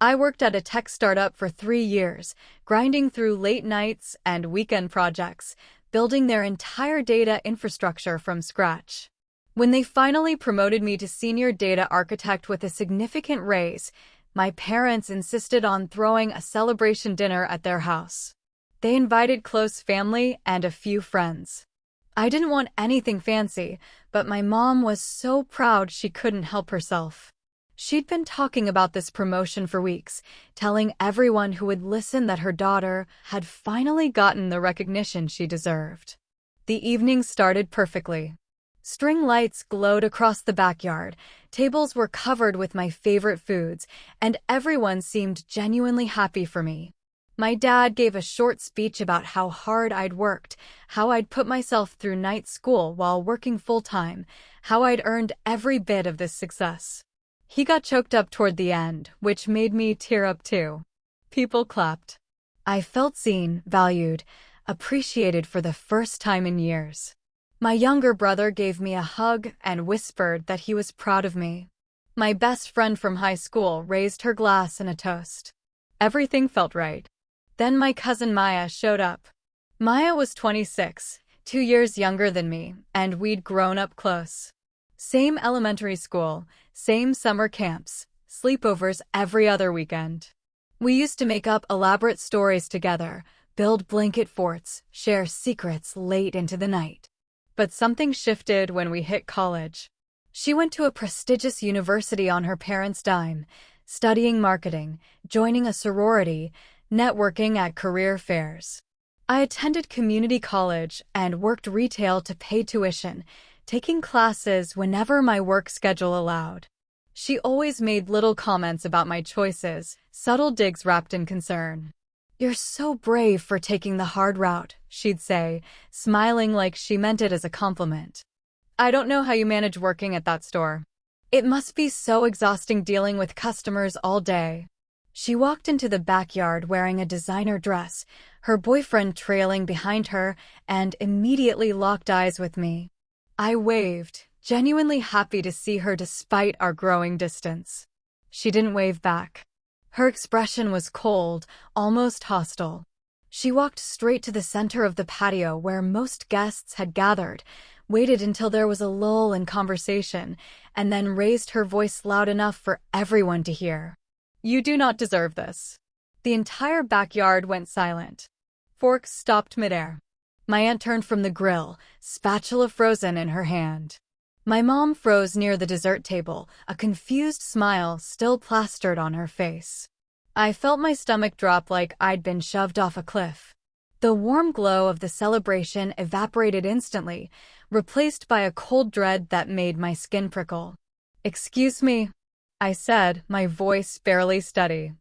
I worked at a tech startup for 3 years, grinding through late nights and weekend projects, building their entire data infrastructure from scratch. When they finally promoted me to senior data architect with a significant raise, my parents insisted on throwing a celebration dinner at their house. They invited close family and a few friends. I didn't want anything fancy, but my mom was so proud she couldn't help herself. She'd been talking about this promotion for weeks, telling everyone who would listen that her daughter had finally gotten the recognition she deserved. The evening started perfectly. String lights glowed across the backyard, tables were covered with my favorite foods, and everyone seemed genuinely happy for me. My dad gave a short speech about how hard I'd worked, how I'd put myself through night school while working full-time, how I'd earned every bit of this success. He got choked up toward the end, which made me tear up too. People clapped. I felt seen, valued, appreciated for the first time in years. My younger brother gave me a hug and whispered that he was proud of me. My best friend from high school raised her glass in a toast. Everything felt right. Then my cousin Maya showed up. Maya was 26, 2 years younger than me, and we'd grown up close. Same elementary school, same summer camps, sleepovers every other weekend. We used to make up elaborate stories together, build blanket forts, share secrets late into the night. But something shifted when we hit college. She went to a prestigious university on her parents' dime, studying marketing, joining a sorority, networking at career fairs. I attended community college and worked retail to pay tuition, taking classes whenever my work schedule allowed. She always made little comments about my choices, subtle digs wrapped in concern. "You're so brave for taking the hard route," she'd say, smiling like she meant it as a compliment. "I don't know how you manage working at that store. It must be so exhausting dealing with customers all day." She walked into the backyard wearing a designer dress, her boyfriend trailing behind her, and immediately locked eyes with me. I waved, genuinely happy to see her despite our growing distance. She didn't wave back. Her expression was cold, almost hostile. She walked straight to the center of the patio where most guests had gathered, waited until there was a lull in conversation, and then raised her voice loud enough for everyone to hear. "You do not deserve this." The entire backyard went silent. Forks stopped midair. My aunt turned from the grill, spatula frozen in her hand. My mom froze near the dessert table, a confused smile still plastered on her face. I felt my stomach drop like I'd been shoved off a cliff. The warm glow of the celebration evaporated instantly, replaced by a cold dread that made my skin prickle. "Excuse me," I said, my voice barely steady.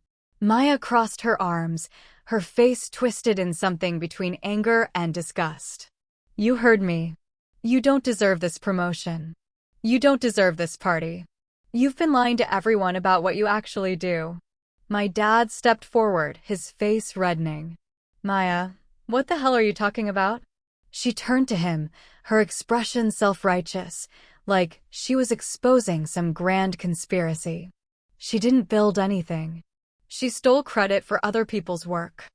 Maya crossed her arms, her face twisted in something between anger and disgust. "You heard me. You don't deserve this promotion. You don't deserve this party. You've been lying to everyone about what you actually do." My dad stepped forward, his face reddening. "Maya, what the hell are you talking about?" She turned to him, her expression self-righteous, like she was exposing some grand conspiracy. "She didn't build anything. She stole credit for other people's work.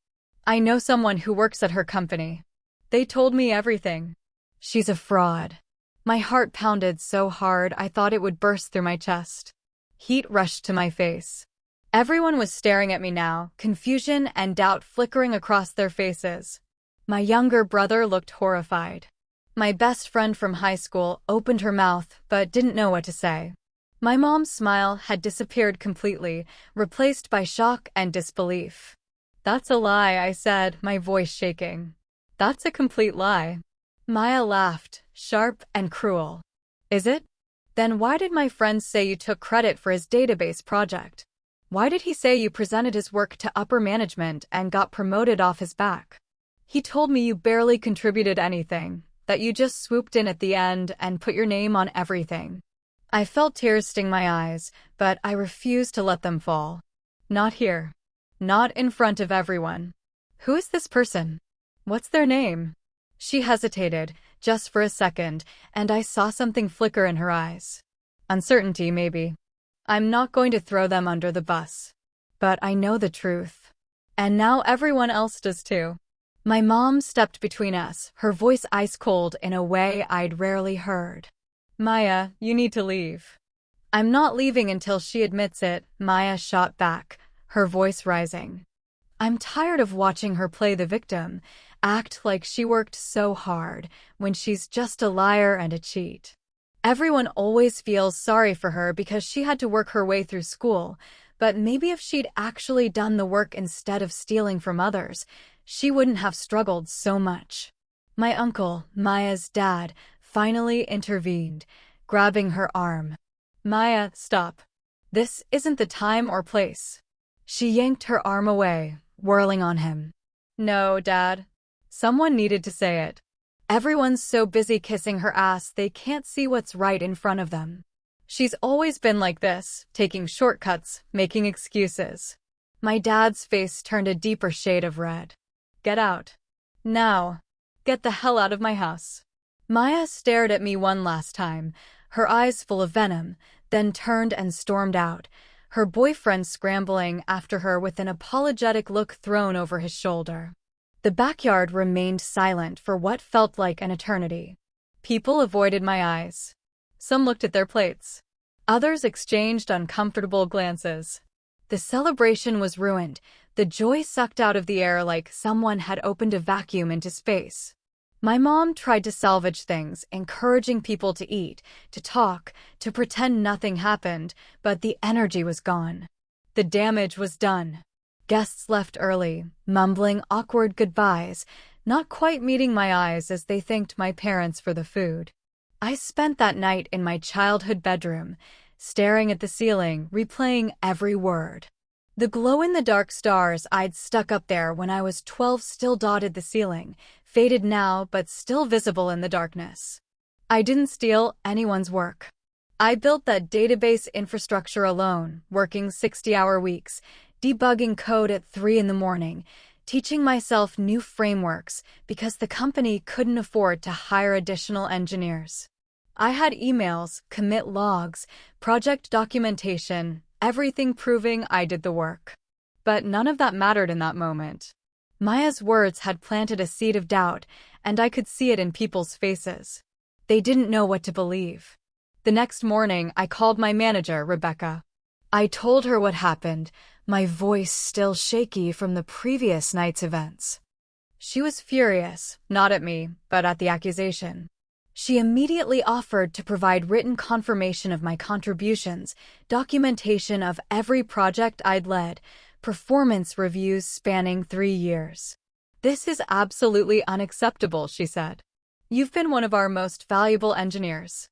I know someone who works at her company. They told me everything. She's a fraud." My heart pounded so hard I thought it would burst through my chest. Heat rushed to my face. Everyone was staring at me now, confusion and doubt flickering across their faces. My younger brother looked horrified. My best friend from high school opened her mouth but didn't know what to say. My mom's smile had disappeared completely, replaced by shock and disbelief. "That's a lie," I said, my voice shaking. "That's a complete lie." Maya laughed, sharp and cruel. "Is it? Then why did my friend say you took credit for his database project? Why did he say you presented his work to upper management and got promoted off his back? He told me you barely contributed anything, that you just swooped in at the end and put your name on everything." I felt tears sting my eyes, but I refused to let them fall. "Not here. Not in front of everyone." "Who is this person? What's their name?" She hesitated, just for a second, and I saw something flicker in her eyes. Uncertainty, maybe. "I'm not going to throw them under the bus." but I know the truth. And now everyone else does too. My mom stepped between us, her voice ice cold in a way I'd rarely heard. Maya, you need to leave. I'm not leaving until she admits it, Maya shot back, her voice rising. I'm tired of watching her play the victim, act like she worked so hard, when she's just a liar and a cheat. Everyone always feels sorry for her because she had to work her way through school, but maybe if she'd actually done the work instead of stealing from others, she wouldn't have struggled so much. My uncle, Maya's dad, finally intervened, grabbing her arm. Maya, stop. This isn't the time or place. She yanked her arm away, whirling on him. No, Dad. Someone needed to say it. Everyone's so busy kissing her ass they can't see what's right in front of them. She's always been like this, taking shortcuts, making excuses. My dad's face turned a deeper shade of red. Get out. Now. Get the hell out of my house. Maya stared at me one last time, her eyes full of venom, then turned and stormed out, her boyfriend scrambling after her with an apologetic look thrown over his shoulder. The backyard remained silent for what felt like an eternity. People avoided my eyes. Some looked at their plates. Others exchanged uncomfortable glances. The celebration was ruined, the joy sucked out of the air like someone had opened a vacuum into space. My mom tried to salvage things, encouraging people to eat, to talk, to pretend nothing happened, but the energy was gone. The damage was done. Guests left early, mumbling awkward goodbyes, not quite meeting my eyes as they thanked my parents for the food. I spent that night in my childhood bedroom, staring at the ceiling, replaying every word. The glow-in-the-dark stars I'd stuck up there when I was 12 still dotted the ceiling, faded now but still visible in the darkness. I didn't steal anyone's work. I built that database infrastructure alone, working 60-hour weeks, debugging code at 3 in the morning, teaching myself new frameworks because the company couldn't afford to hire additional engineers. I had emails, commit logs, project documentation, everything proving I did the work. But none of that mattered in that moment. Maya's words had planted a seed of doubt, and I could see it in people's faces. They didn't know what to believe. The next morning, I called my manager, Rebecca. I told her what happened, my voice still shaky from the previous night's events. She was furious, not at me, but at the accusation. She immediately offered to provide written confirmation of my contributions, documentation of every project I'd led, performance reviews spanning 3 years. This is absolutely unacceptable, she said. You've been one of our most valuable engineers.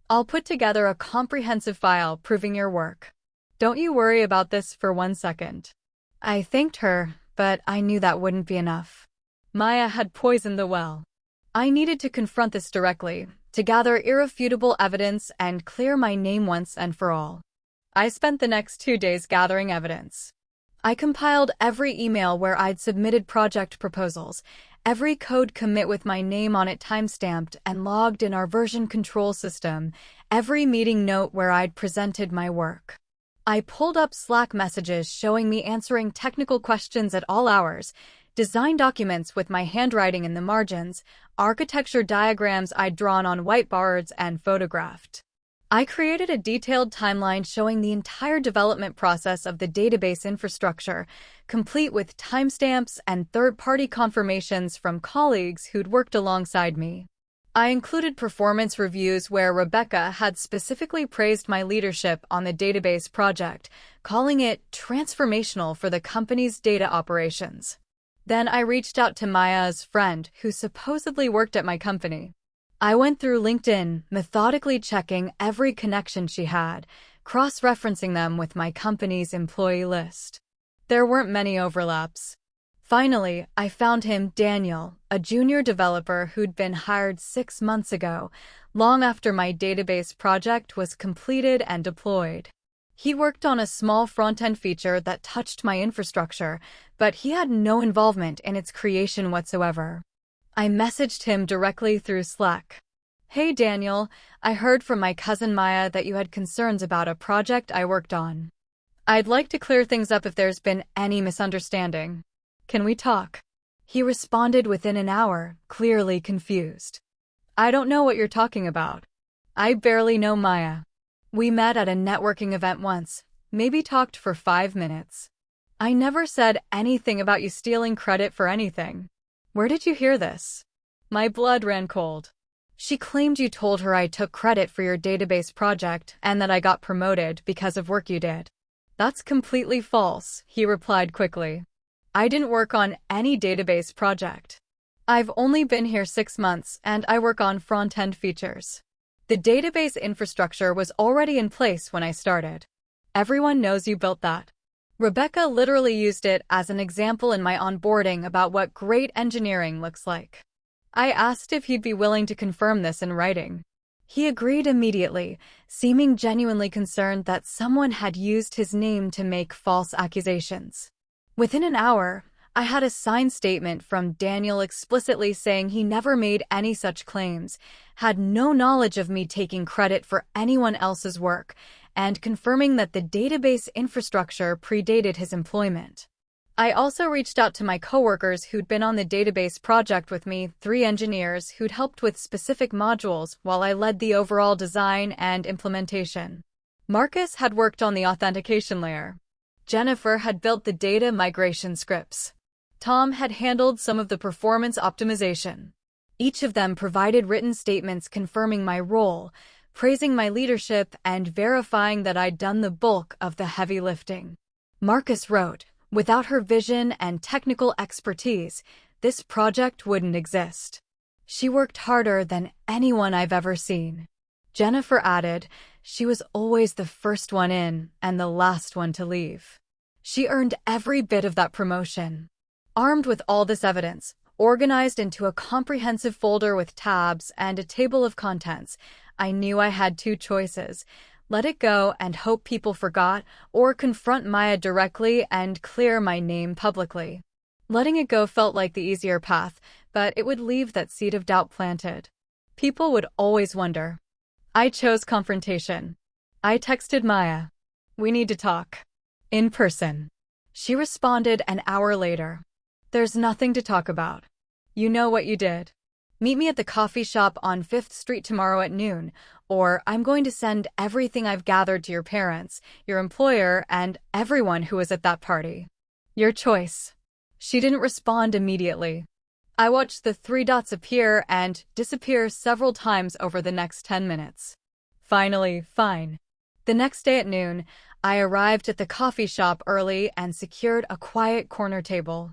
I'll put together a comprehensive file proving your work. Don't you worry about this for 1 second. I thanked her, but I knew that wouldn't be enough. Maya had poisoned the well. I needed to confront this directly, to gather irrefutable evidence and clear my name once and for all. I spent the next 2 days gathering evidence. I compiled every email where I'd submitted project proposals, every code commit with my name on it timestamped and logged in our version control system, every meeting note where I'd presented my work. I pulled up Slack messages showing me answering technical questions at all hours, design documents with my handwriting in the margins, architecture diagrams I'd drawn on whiteboards and photographed. I created a detailed timeline showing the entire development process of the database infrastructure, complete with timestamps and third-party confirmations from colleagues who'd worked alongside me. I included performance reviews where Rebecca had specifically praised my leadership on the database project, calling it transformational for the company's data operations. Then I reached out to Maya's friend, who supposedly worked at my company. I went through LinkedIn, methodically checking every connection she had, cross-referencing them with my company's employee list. There weren't many overlaps. Finally, I found him, Daniel, a junior developer who'd been hired 6 months ago, long after my database project was completed and deployed. He worked on a small front-end feature that touched my infrastructure, but he had no involvement in its creation whatsoever. I messaged him directly through Slack. Hey Daniel, I heard from my cousin Maya that you had concerns about a project I worked on. I'd like to clear things up if there's been any misunderstanding. Can we talk? He responded within an hour, clearly confused. I don't know what you're talking about. I barely know Maya. We met at a networking event once, maybe talked for 5 minutes. I never said anything about you stealing credit for anything. Where did you hear this? My blood ran cold. She claimed you told her I took credit for your database project and that I got promoted because of work you did. That's completely false, he replied quickly. I didn't work on any database project. I've only been here 6 months and I work on front-end features. The database infrastructure was already in place when I started. Everyone knows you built that. Rebecca literally used it as an example in my onboarding about what great engineering looks like. I asked if he'd be willing to confirm this in writing. He agreed immediately, seeming genuinely concerned that someone had used his name to make false accusations. Within an hour, I had a signed statement from Daniel explicitly saying he never made any such claims, had no knowledge of me taking credit for anyone else's work, and confirming that the database infrastructure predated his employment. I also reached out to my coworkers who'd been on the database project with me, 3 engineers who'd helped with specific modules while I led the overall design and implementation. Marcus had worked on the authentication layer. Jennifer had built the data migration scripts. Tom had handled some of the performance optimization. Each of them provided written statements confirming my role, praising my leadership, and verifying that I'd done the bulk of the heavy lifting. Marcus wrote, "Without her vision and technical expertise, this project wouldn't exist. She worked harder than anyone I've ever seen." Jennifer added, "She was always the first one in and the last one to leave. She earned every bit of that promotion." Armed with all this evidence, organized into a comprehensive folder with tabs and a table of contents, I knew I had 2 choices: let it go and hope people forgot, or confront Maya directly and clear my name publicly. Letting it go felt like the easier path, but it would leave that seed of doubt planted. People would always wonder. I chose confrontation. I texted Maya, "We need to talk. In person." She responded an hour later. "There's nothing to talk about. You know what you did. Meet me at the coffee shop on 5th Street tomorrow at noon, or I'm going to send everything I've gathered to your parents, your employer, and everyone who was at that party. Your choice." She didn't respond immediately. I watched the 3 dots appear and disappear several times over the next 10 minutes. Finally, fine. The next day at noon, I arrived at the coffee shop early and secured a quiet corner table.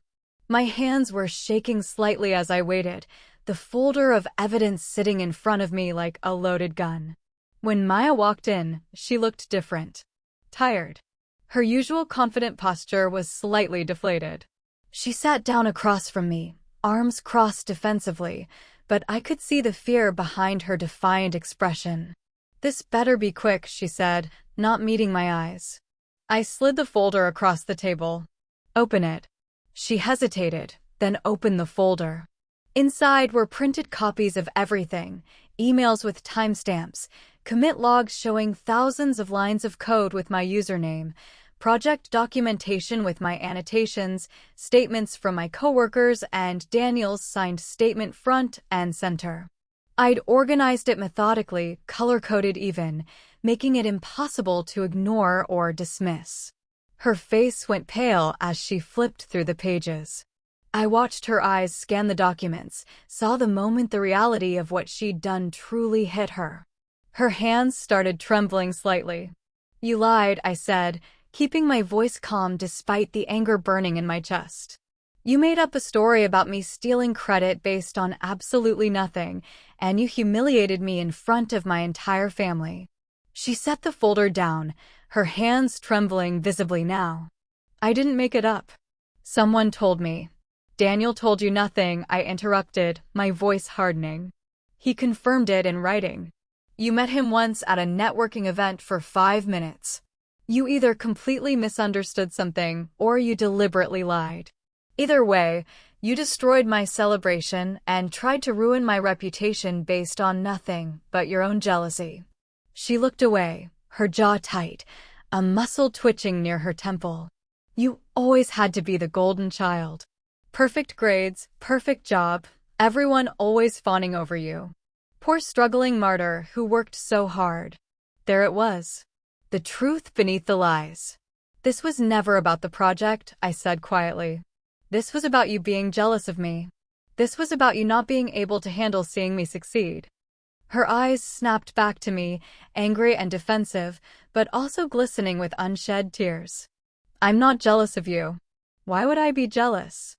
My hands were shaking slightly as I waited, the folder of evidence sitting in front of me like a loaded gun. When Maya walked in, she looked different. Tired. Her usual confident posture was slightly deflated. She sat down across from me, arms crossed defensively, but I could see the fear behind her defiant expression. "This better be quick," she said, not meeting my eyes. I slid the folder across the table. "Open it." She hesitated, then opened the folder. Inside were printed copies of everything, emails with timestamps, commit logs showing thousands of lines of code with my username, project documentation with my annotations, statements from my coworkers, and Daniel's signed statement front and center. I'd organized it methodically, color-coded even, making it impossible to ignore or dismiss. Her face went pale as she flipped through the pages. I watched her eyes scan the documents, saw the moment the reality of what she'd done truly hit her. Her hands started trembling slightly. "You lied," I said, keeping my voice calm despite the anger burning in my chest. "You made up a story about me stealing credit based on absolutely nothing, and you humiliated me in front of my entire family." She set the folder down, her hands trembling visibly now. "I didn't make it up. Someone told me." "Daniel told you nothing," I interrupted, my voice hardening. "He confirmed it in writing. You met him once at a networking event for 5 minutes. You either completely misunderstood something or you deliberately lied. Either way, you destroyed my celebration and tried to ruin my reputation based on nothing but your own jealousy." She looked away, her jaw tight, a muscle twitching near her temple. You always had to be the golden child. Perfect grades, perfect job, everyone always fawning over you. Poor struggling martyr who worked so hard. There it was. The truth beneath the lies. This was never about the project, I said quietly. This was about you being jealous of me. This was about you not being able to handle seeing me succeed. Her eyes snapped back to me, angry and defensive, but also glistening with unshed tears. I'm not jealous of you. Why would I be jealous?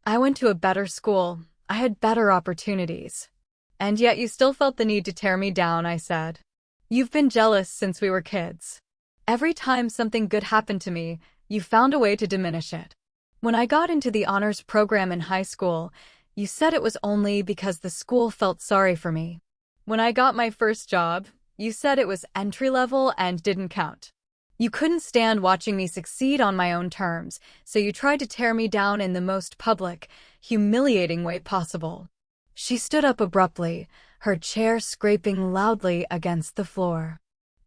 I went to a better school. I had better opportunities. And yet you still felt the need to tear me down, I said. You've been jealous since we were kids. Every time something good happened to me, you found a way to diminish it. When I got into the honors program in high school, you said it was only because the school felt sorry for me. When I got my first job, you said it was entry-level and didn't count. You couldn't stand watching me succeed on my own terms, so you tried to tear me down in the most public, humiliating way possible. She stood up abruptly, her chair scraping loudly against the floor.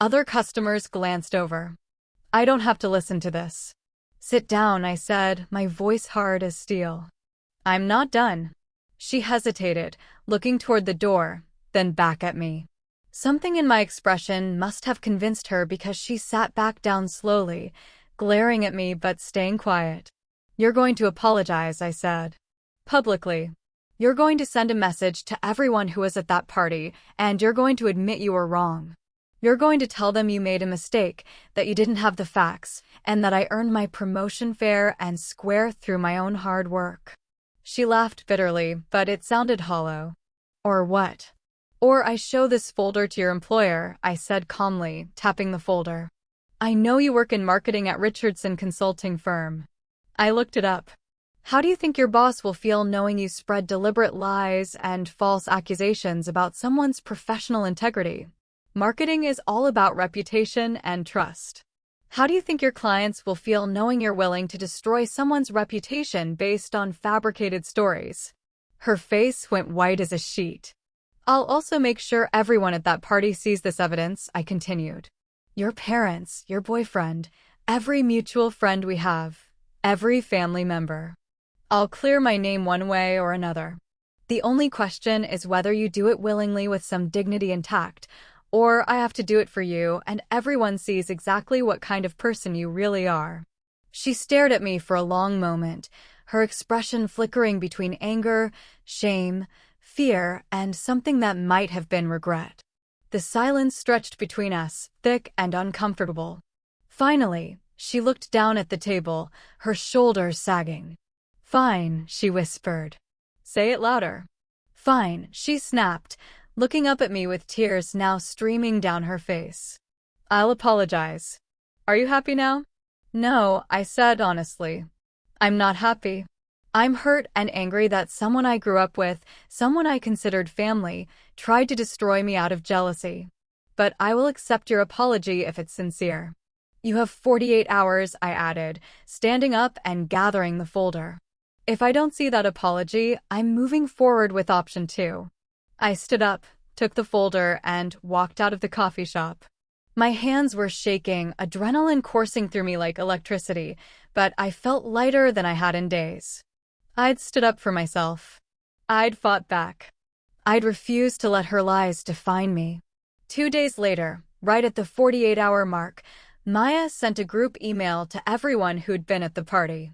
Other customers glanced over. I don't have to listen to this. Sit down, I said, my voice hard as steel. I'm not done. She hesitated, looking toward the door, then back at me. Something in my expression must have convinced her because she sat back down slowly, glaring at me but staying quiet. You're going to apologize, I said. Publicly. You're going to send a message to everyone who was at that party, and you're going to admit you were wrong. You're going to tell them you made a mistake, that you didn't have the facts, and that I earned my promotion fair and square through my own hard work. She laughed bitterly, but it sounded hollow. Or what? Or I show this folder to your employer, I said calmly, tapping the folder. I know you work in marketing at Richardson Consulting Firm. I looked it up. How do you think your boss will feel knowing you spread deliberate lies and false accusations about someone's professional integrity? Marketing is all about reputation and trust. How do you think your clients will feel knowing you're willing to destroy someone's reputation based on fabricated stories? Her face went white as a sheet. I'll also make sure everyone at that party sees this evidence, I continued. Your parents, your boyfriend, every mutual friend we have, every family member. I'll clear my name one way or another. The only question is whether you do it willingly with some dignity intact, or I have to do it for you and everyone sees exactly what kind of person you really are. She stared at me for a long moment, her expression flickering between anger, shame, fear, and something that might have been regret. The silence stretched between us, thick and uncomfortable. Finally, she looked down at the table, her shoulders sagging. Fine, she whispered. Say it louder. Fine, she snapped, looking up at me with tears now streaming down her face. I'll apologize. Are you happy now? No, I said honestly. I'm not happy. I'm hurt and angry that someone I grew up with, someone I considered family, tried to destroy me out of jealousy. But I will accept your apology if it's sincere. You have 48 hours, I added, standing up and gathering the folder. If I don't see that apology, I'm moving forward with option 2. I stood up, took the folder, and walked out of the coffee shop. My hands were shaking, adrenaline coursing through me like electricity, but I felt lighter than I had in days. I'd stood up for myself. I'd fought back. I'd refused to let her lies define me. 2 days later, right at the 48-hour mark, Maya sent a group email to everyone who'd been at the party.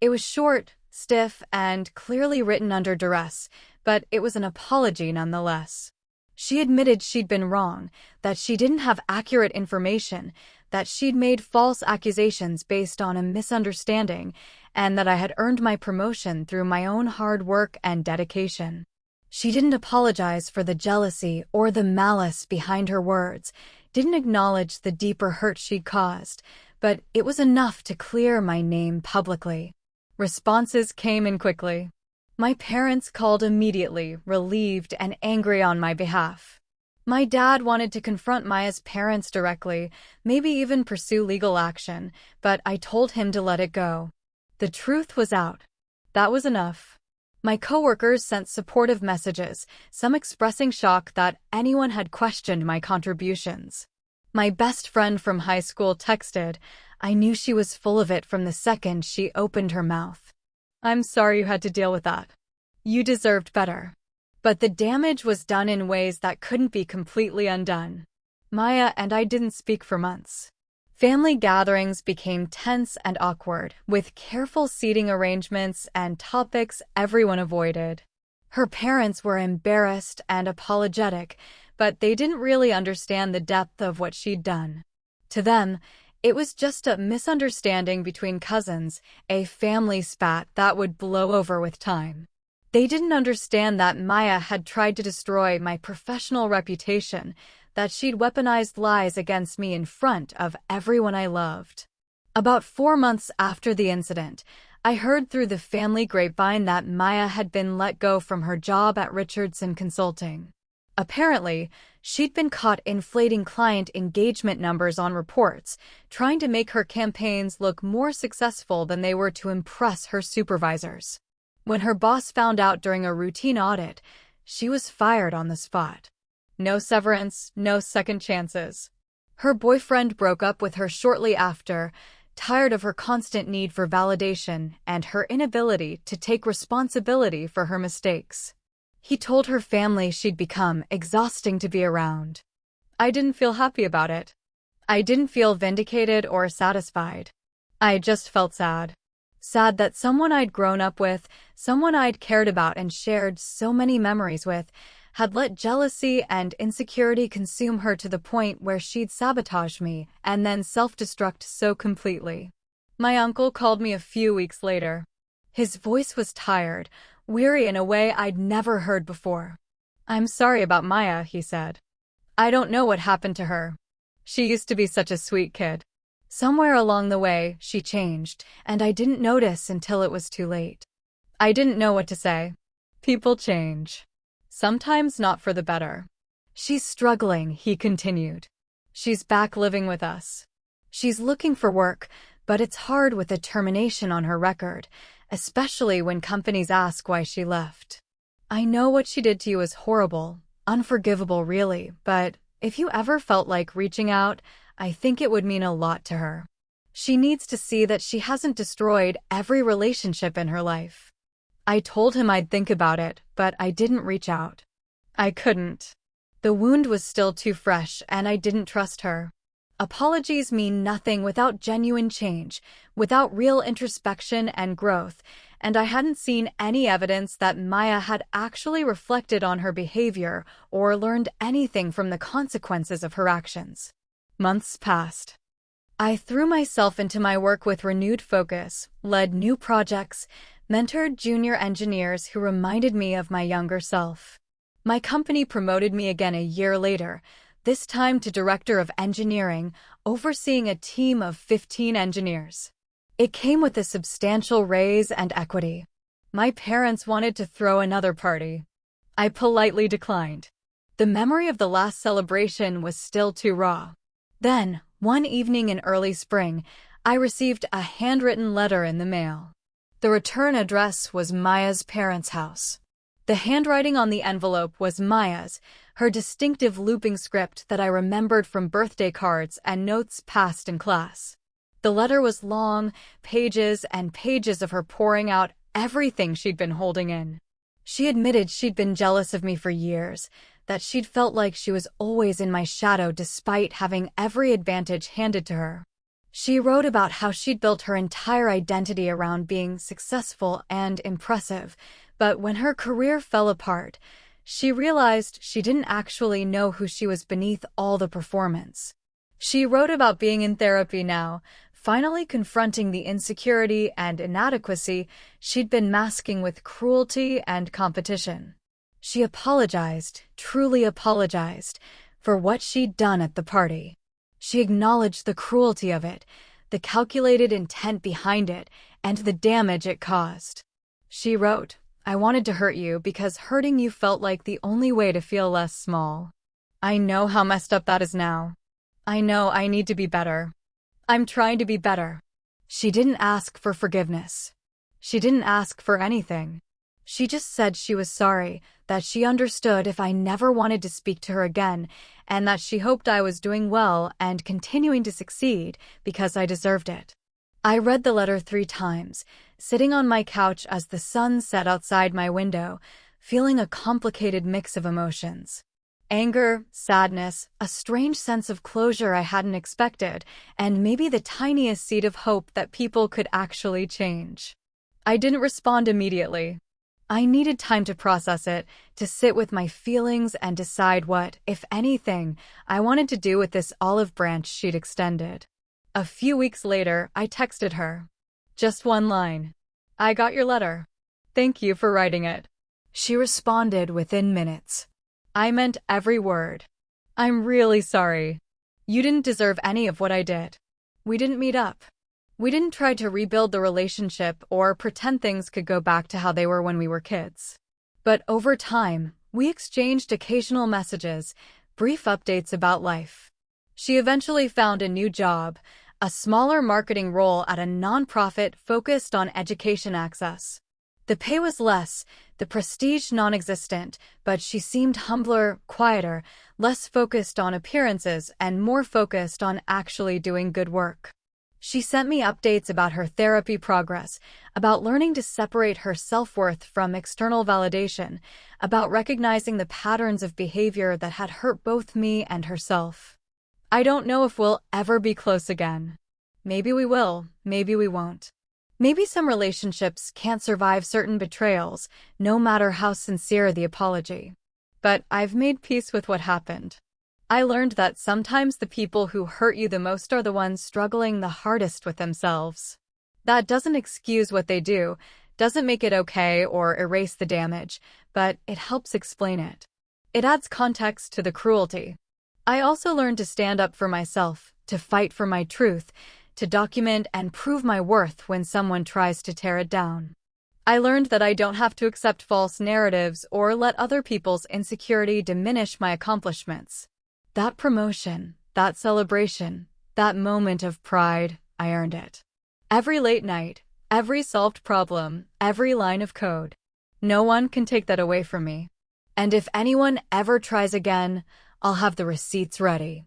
It was short, stiff, and clearly written under duress, but it was an apology nonetheless. She admitted she'd been wrong, that she didn't have accurate information, that she'd made false accusations based on a misunderstanding, and that I had earned my promotion through my own hard work and dedication. She didn't apologize for the jealousy or the malice behind her words, didn't acknowledge the deeper hurt she'd caused, but it was enough to clear my name publicly. Responses came in quickly. My parents called immediately, relieved and angry on my behalf. My dad wanted to confront Maya's parents directly, maybe even pursue legal action, but I told him to let it go. The truth was out. That was enough. My coworkers sent supportive messages, some expressing shock that anyone had questioned my contributions. My best friend from high school texted. I knew she was full of it from the second she opened her mouth. I'm sorry you had to deal with that. You deserved better. But the damage was done in ways that couldn't be completely undone. Maya and I didn't speak for months. Family gatherings became tense and awkward, with careful seating arrangements and topics everyone avoided. Her parents were embarrassed and apologetic, but they didn't really understand the depth of what she'd done. To them, it was just a misunderstanding between cousins, a family spat that would blow over with time. They didn't understand that Maya had tried to destroy my professional reputation, that she'd weaponized lies against me in front of everyone I loved. About 4 months after the incident, I heard through the family grapevine that Maya had been let go from her job at Richardson Consulting. Apparently, she'd been caught inflating client engagement numbers on reports, trying to make her campaigns look more successful than they were to impress her supervisors. When her boss found out during a routine audit, she was fired on the spot. No severance, no second chances. Her boyfriend broke up with her shortly after, tired of her constant need for validation and her inability to take responsibility for her mistakes. He told her family she'd become exhausting to be around. I didn't feel happy about it. I didn't feel vindicated or satisfied. I just felt sad. Sad that someone I'd grown up with, someone I'd cared about and shared so many memories with, had let jealousy and insecurity consume her to the point where she'd sabotage me and then self-destruct so completely. My uncle called me a few weeks later. His voice was tired, weary in a way I'd never heard before. I'm sorry about Maya, he said. I don't know what happened to her. She used to be such a sweet kid. Somewhere along the way, she changed, and I didn't notice until it was too late. I didn't know what to say. People change. Sometimes not for the better. She's struggling, he continued. She's back living with us. She's looking for work, but it's hard with a termination on her record, especially when companies ask why she left. I know what she did to you is horrible, unforgivable really, but if you ever felt like reaching out, I think it would mean a lot to her. She needs to see that she hasn't destroyed every relationship in her life. I told him I'd think about it, but I didn't reach out. I couldn't. The wound was still too fresh, and I didn't trust her. Apologies mean nothing without genuine change, without real introspection and growth, and I hadn't seen any evidence that Maya had actually reflected on her behavior or learned anything from the consequences of her actions. Months passed. I threw myself into my work with renewed focus, led new projects, mentored junior engineers who reminded me of my younger self. My company promoted me again a year later, this time to Director of Engineering, overseeing a team of 15 engineers. It came with a substantial raise and equity. My parents wanted to throw another party. I politely declined. The memory of the last celebration was still too raw. Then, one evening in early spring, I received a handwritten letter in the mail. The return address was Maya's parents' house. The handwriting on the envelope was Maya's, her distinctive looping script that I remembered from birthday cards and notes passed in class. The letter was long, pages and pages of her pouring out everything she'd been holding in. She admitted she'd been jealous of me for years, that she'd felt like she was always in my shadow despite having every advantage handed to her. She wrote about how she'd built her entire identity around being successful and impressive, but when her career fell apart, she realized she didn't actually know who she was beneath all the performance. She wrote about being in therapy now, finally confronting the insecurity and inadequacy she'd been masking with cruelty and competition. She apologized, truly apologized, for what she'd done at the party. She acknowledged the cruelty of it, the calculated intent behind it, and the damage it caused. She wrote, I wanted to hurt you because hurting you felt like the only way to feel less small. I know how messed up that is now. I know I need to be better. I'm trying to be better. She didn't ask for forgiveness. She didn't ask for anything. She just said she was sorry, that she understood if I never wanted to speak to her again, and that she hoped I was doing well and continuing to succeed because I deserved it. I read the letter 3 times, sitting on my couch as the sun set outside my window, feeling a complicated mix of emotions. Anger, sadness, a strange sense of closure I hadn't expected, and maybe the tiniest seed of hope that people could actually change. I didn't respond immediately. I needed time to process it, to sit with my feelings and decide what, if anything, I wanted to do with this olive branch she'd extended. A few weeks later, I texted her. Just one line. "I got your letter. Thank you for writing it." She responded within minutes. I meant every word. "I'm really sorry. You didn't deserve any of what I did. We didn't meet up. We didn't try to rebuild the relationship or pretend things could go back to how they were when we were kids. But over time, we exchanged occasional messages, brief updates about life." She eventually found a new job, a smaller marketing role at a nonprofit focused on education access. The pay was less, the prestige non-existent, but she seemed humbler, quieter, less focused on appearances and more focused on actually doing good work. She sent me updates about her therapy progress, about learning to separate her self-worth from external validation, about recognizing the patterns of behavior that had hurt both me and herself. I don't know if we'll ever be close again. Maybe we will, maybe we won't. Maybe some relationships can't survive certain betrayals, no matter how sincere the apology. But I've made peace with what happened. I learned that sometimes the people who hurt you the most are the ones struggling the hardest with themselves. That doesn't excuse what they do, doesn't make it okay or erase the damage, but it helps explain it. It adds context to the cruelty. I also learned to stand up for myself, to fight for my truth, to document and prove my worth when someone tries to tear it down. I learned that I don't have to accept false narratives or let other people's insecurity diminish my accomplishments. That promotion, that celebration, that moment of pride, I earned it. Every late night, every solved problem, every line of code. No one can take that away from me. And if anyone ever tries again, I'll have the receipts ready.